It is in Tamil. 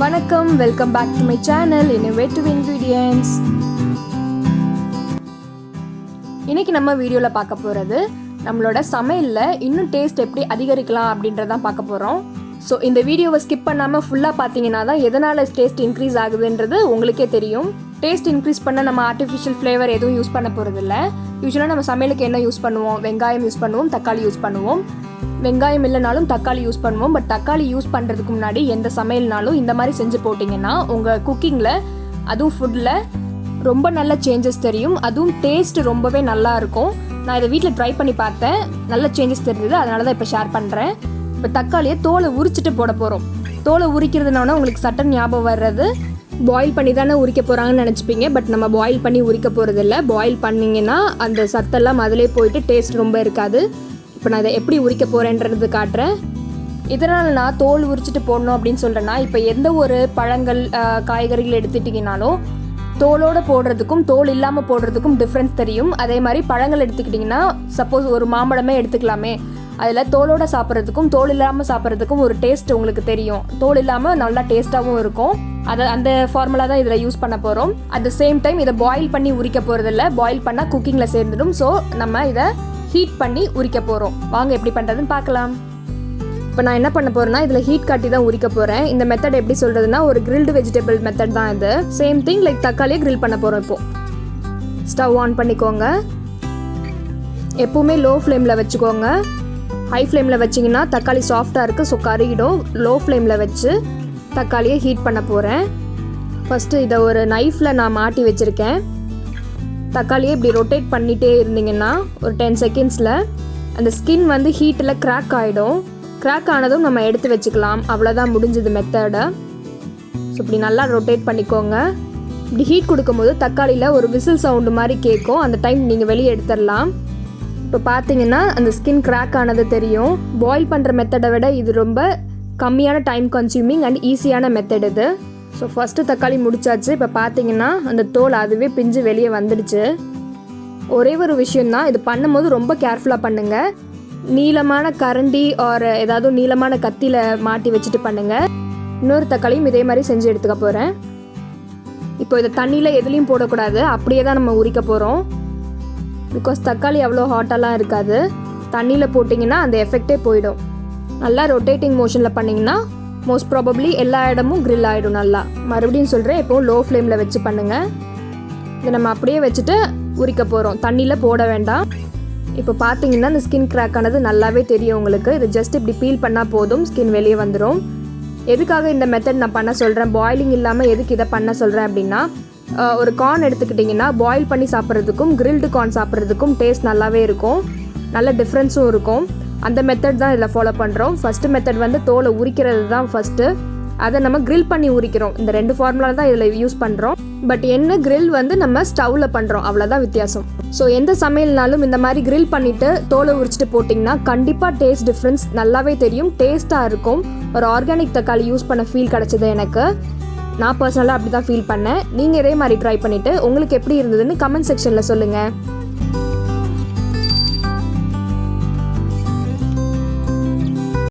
வணக்கம், welcome back to my channel innovative ingredients. இன்னைக்கு நம்ம வீடியோவில் பார்க்க போகிறது நம்மளோட சமையலில் இன்னும் டேஸ்ட் எப்படி அதிகரிக்கலாம் அப்படின்றதான் பார்க்க போகிறோம். ஸோ இந்த வீடியோவை ஸ்கிப் பண்ணாமல் ஃபுல்லாக பார்த்தீங்கன்னா தான் எதனால் டேஸ்ட் இன்க்ரீஸ் ஆகுதுன்றது உங்களுக்கே தெரியும். டேஸ்ட் இன்க்ரீஸ் பண்ண நம்ம ஆர்டிஃபிஷியல் ஃப்ளேவர் எதுவும் யூஸ் பண்ண போகிறதில்ல. யூஸ்வலாக நம்ம சமையலுக்கு என்ன யூஸ் பண்ணுவோம்? வெங்காயம் யூஸ் பண்ணுவோம், தக்காளி யூஸ் பண்ணுவோம். வெங்காயம் இல்லைனாலும் தக்காளி யூஸ் பண்ணுவோம். பட் தக்காளி யூஸ் பண்ணுறதுக்கு முன்னாடி எந்த சமையல்னாலும் இந்த மாதிரி செஞ்சு போட்டிங்கன்னா உங்கள் குக்கிங்கில் அதுவும் ஃபுட்டில் ரொம்ப நல்ல சேஞ்சஸ் தெரியும். அதுவும் டேஸ்ட் ரொம்பவே நல்லா இருக்கும். நான் இதை வீட்டில் ட்ரை பண்ணி பார்த்தேன், நல்ல சேஞ்சஸ் தெரிஞ்சது, அதனால தான் இப்போ ஷேர் பண்ணுறேன். இப்போ தக்காளியை தோலை உரிச்சிட்டு போட போகிறோம். தோலை உரிக்கிறதுனால உங்களுக்கு சட்டன் ஞாபகம் வர்றது, பாயில் பண்ணி தானே உரிக்க போகிறாங்கன்னு நினச்சிப்பீங்க. பட் நம்ம பாயில் பண்ணி உரிக்க போகிறதில்ல. பாயில் பண்ணிங்கன்னா அந்த சத்தெல்லாம் அதிலே போயிட்டு டேஸ்ட் ரொம்ப இருக்காது. இப்போ நான் இதை எப்படி உரிக்க போகிறேன்றது காட்டுறேன். இதனால் நான் தோல் உரிச்சிட்டு போடணும் அப்படின்னு சொல்கிறேன்னா, இப்போ எந்த ஒரு பழங்கள் காய்கறிகள் எடுத்துட்டிங்கனாலும் தோலோடு போடுறதுக்கும் தோல் இல்லாமல் போடுறதுக்கும் டிஃப்ரென்ஸ் தெரியும். அதே மாதிரி பழங்கள் எடுத்துக்கிட்டிங்கன்னா, சப்போஸ் ஒரு மாம்பழமே எடுத்துக்கலாமே, அதில் தோலோடு சாப்பிட்றதுக்கும் தோல் இல்லாமல் சாப்பிட்றதுக்கும் ஒரு டேஸ்ட் உங்களுக்கு தெரியும். தோல் இல்லாமல் நல்லா டேஸ்ட்டாகவும் இருக்கும். அந்த ஃபார்முலா தான் இதில் யூஸ் பண்ண போகிறோம். அட் த சேம் டைம் இதை பாயில் பண்ணி உரிக்க போகிறதில்ல. பாயில் பண்ணால் குக்கிங்கில் சேர்ந்துடும். ஸோ நம்ம இதை ஹீட் பண்ணி உரிக்க போகிறோம். வாங்க எப்படி பண்ணுறதுன்னு பார்க்கலாம். இப்போ நான் என்ன பண்ண போகிறேன்னா, இதில் ஹீட் காட்டி தான் உரிக்க போகிறேன். இந்த மெத்தட் எப்படி சொல்கிறதுனா, ஒரு கிரில்டு வெஜிடபிள் மெத்தட் தான் இது. சேம் திங் லைக் தக்காளியை கிரில் பண்ண போகிறோம். இப்போது ஸ்டவ் ஆன் பண்ணிக்கோங்க. எப்போவுமே லோ ஃப்ளேமில் வச்சுக்கோங்க. ஹை ஃப்ளேமில் வச்சிங்கன்னா தக்காளி சாஃப்டாக இருக்குது, ஸோ கருகிடும். லோ ஃப்ளேமில் வச்சு தக்காளியை ஹீட் பண்ண போகிறேன். ஃபஸ்ட்டு இதை ஒரு நைஃப்பில் நான் மாட்டி வச்சுருக்கேன். தக்காளியை இப்படி ரொட்டேட் பண்ணிகிட்டே இருந்தீங்கன்னா ஒரு 10 செகண்ட்ஸில் அந்த ஸ்கின் வந்து ஹீட்டில் கிராக் ஆகிடும். கிராக் ஆனதும் நம்ம எடுத்து வச்சுக்கலாம். அவ்வளோதான், முடிஞ்சது மெத்தடை. ஸோ இப்படி நல்லா ரொட்டேட் பண்ணிக்கோங்க. இப்படி ஹீட் கொடுக்கும்போது தக்காளியில் ஒரு விசில் சவுண்டு மாதிரி கேட்கும். அந்த டைம் நீங்கள் வெளியே எடுத்துடலாம். இப்போ பார்த்தீங்கன்னா அந்த ஸ்கின் கிராக் ஆனது தெரியும். பாயில் பண்ணுற மெத்தடை விட இது ரொம்ப கம்மியான டைம் கன்சியூமிங் அண்ட் ஈஸியான மெத்தட் இது. ஸோ ஃபஸ்ட்டு தக்காளி முடிச்சாச்சு. இப்போ பார்த்தீங்கன்னா அந்த தோல் அதுவே பிஞ்சு வெளியே வந்துடுச்சு. ஒரே ஒரு விஷயந்தான், இது பண்ணும்போது ரொம்ப கேர்ஃபுல்லாக பண்ணுங்கள். நீளமான கரண்டி ஆர் ஏதாவது நீளமான கத்தியில் மாட்டி வச்சுட்டு பண்ணுங்கள். இன்னொரு தக்காளியும் இதே மாதிரி செஞ்சு எடுத்துக்க போகிறேன். இப்போ இதை தண்ணியில் எதுலேயும் போடக்கூடாது, அப்படியே தான் நம்ம உரிக்க போகிறோம். பிகாஸ் தக்காளி அவ்வளோ ஹாட்டெல்லாம் இருக்காது. தண்ணியில் போட்டிங்கன்னா அந்த எஃபெக்டே போயிடும். நல்லா ரொட்டேட்டிங் மோஷனில் பண்ணிங்கன்னா மோஸ்ட் ப்ராபப்ளி எல்லா இடமும் கிரில் ஆகிடும் நல்லா. மறுபடியும் சொல்கிறேன், இப்போது லோ ஃப்ளேமில் வச்சு பண்ணுங்கள். இதை நம்ம அப்படியே வச்சுட்டு உரிக்க போகிறோம், தண்ணியில் போட வேண்டாம். இப்போ பார்த்தீங்கன்னா இந்த ஸ்கின் கிராக் ஆனது நல்லாவே தெரியும் உங்களுக்கு. இது ஜஸ்ட் இப்படி பீல் பண்ணால் போதும், ஸ்கின் வெளியே வந்துடும். எதுக்காக இந்த மெத்தட் நான் பண்ண சொல்கிறேன், பாயிலிங் இல்லாமல் எதுக்கு இதை பண்ண சொல்கிறேன் அப்படின்னா, ஒரு கார்ன் எடுத்துக்கிட்டிங்கன்னா பாயில் பண்ணி சாப்பிட்றதுக்கும் கிரில்டு கார்ன் சாப்பிட்றதுக்கும் டேஸ்ட் நல்லாவே இருக்கும், நல்ல டிஃப்ரென்ஸும் இருக்கும். அந்த மெத்தட் தான் இதில் ஃபாலோ பண்ணுறோம். ஃபஸ்ட்டு மெத்தட் வந்து தோலை உரிக்கிறது தான் ஃபஸ்ட்டு. அதை நம்ம கிரில் பண்ணி உரிக்கிறோம். இந்த 2 ஃபார்முலா தான் இதில் யூஸ் பண்ணுறோம். பட் என்ன கிரில் வந்து நம்ம ஸ்டவ்வில் பண்ணுறோம், அவ்வளோதான் வித்தியாசம். ஸோ எந்த சமையல்னாலும் இந்த மாதிரி கிரில் பண்ணிவிட்டு தோலை உரிச்சிட்டு போட்டிங்கன்னா கண்டிப்பாக டேஸ்ட் டிஃப்ரென்ஸ் நல்லாவே தெரியும், டேஸ்ட்டாக இருக்கும். ஒரு ஆர்கானிக் தக்காளி யூஸ் பண்ண ஃபீல் கிடச்சிது எனக்கு. நான் பர்சனலாக அப்படி தான் ஃபீல் பண்ணேன். நீங்கள் இதே மாதிரி ட்ரை பண்ணிவிட்டு உங்களுக்கு எப்படி இருந்ததுன்னு கமெண்ட் செக்ஷனில் சொல்லுங்கள்.